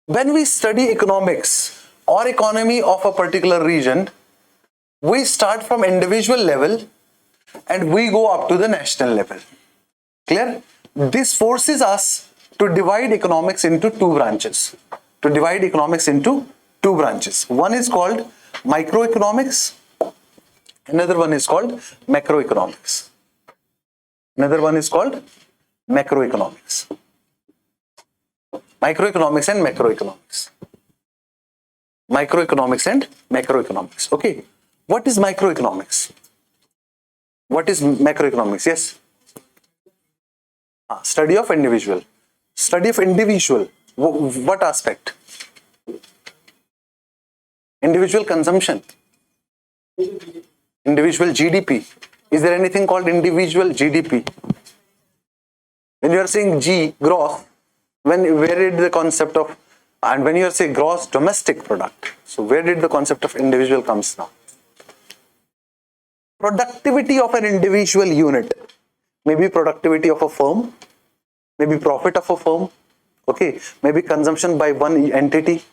When we study economics or economy of a particular region, we start from individual level and we go up to the national level. Clear? This forces us to divide economics into two branches. One is called microeconomics, another one is called macroeconomics. Microeconomics and macroeconomics. Okay. What is microeconomics? What is macroeconomics? Yes. Study of individual. What aspect? Individual consumption. Individual GDP. Is there anything called individual GDP? When you are saying G, gross, where did the concept of, and when you are saying gross domestic product, so where did the concept of individual comes now? Productivity of an individual unit, maybe productivity of a firm, maybe profit of a firm, okay, maybe consumption by one entity,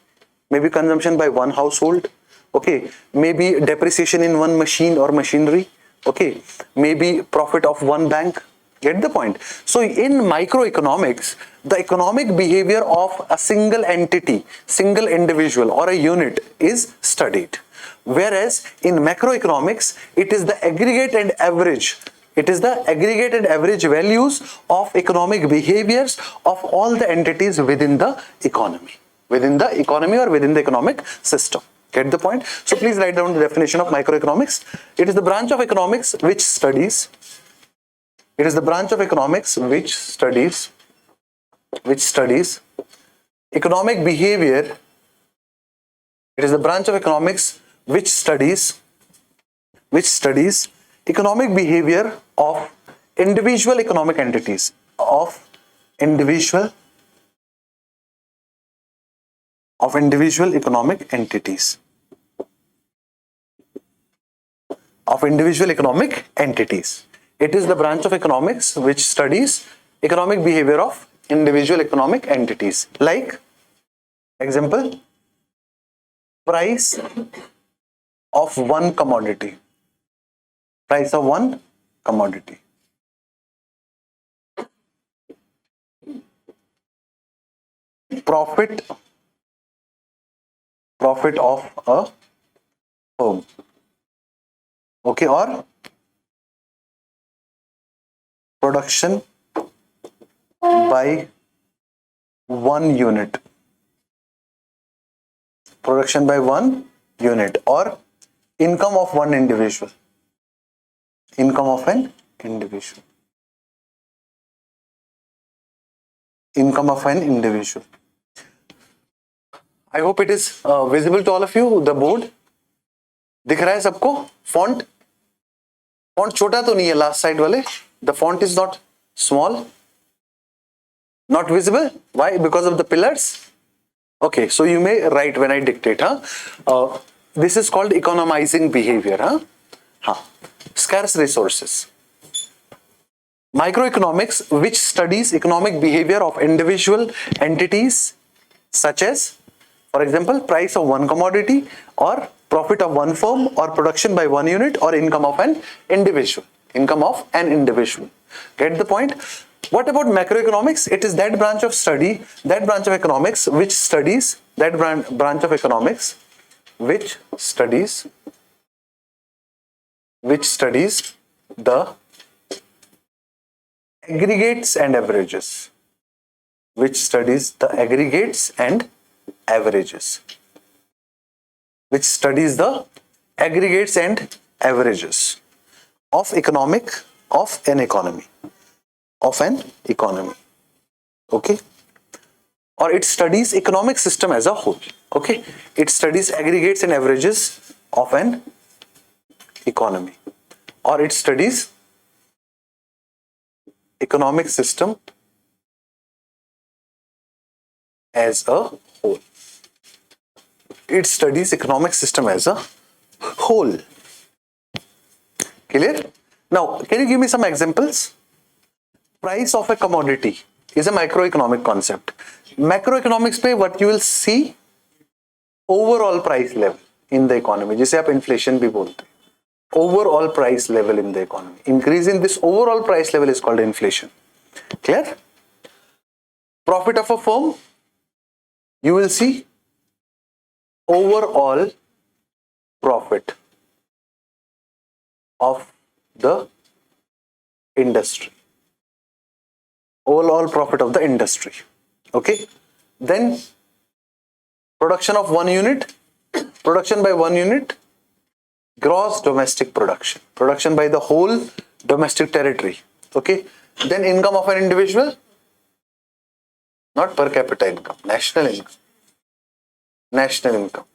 maybe consumption by one household, okay, maybe depreciation in one machine or machinery, okay, maybe profit of one bank. Get the point? So in microeconomics, the economic behavior of a single entity, single individual or a unit is studied. Whereas in macroeconomics, it is the aggregate and average. It is the aggregate and average values of economic behaviors of all the entities within the economy. Or within the economic system. Get the point? So please write down the definition of microeconomics. It is the branch of economics which studies. It is the branch of economics which studies economic behavior. It is the branch of economics which studies economic behavior of individual economic entities. Of individual economic entities. It is the branch of economics which studies economic behavior of individual economic entities. Like, example, price of one commodity. Profit of a firm. Okay, or production by one unit. Or income of one individual. Income of an individual. I hope it is visible to all of you, the board. दिख रहा है सबको? Font छोटा तो नहीं है last side वाले. The font is not small. Not visible. Why? Because of the pillars. Okay, so you may write when I dictate. This is called economizing behavior. Scarce resources. Microeconomics, which studies economic behavior of individual entities, such as, for example, price of one commodity, or profit of one firm, or production by one unit, or income of an individual. Get the point? What about macroeconomics? It is that branch of economics which studies the aggregates and averages. Of an economy. Okay, or it studies economic system as a whole. Okay, it studies aggregates and averages of an economy, or it studies economic system as a whole. Clear? Now, can you give me some examples? Price of a commodity. is a macroeconomic concept. Macroeconomics में what you will see overall price level in the economy, जिसे आप inflation भी बोलते हैं. Overall price level in the economy. Increase in this overall price level is called inflation. Clear? Profit of a firm, you will see overall profit of the industry. Overall profit of the industry. Okay? Then production of one unit, production by one unit, gross domestic production, production by the whole domestic territory. Okay? Then income of an individual, not per capita income, national income. National income.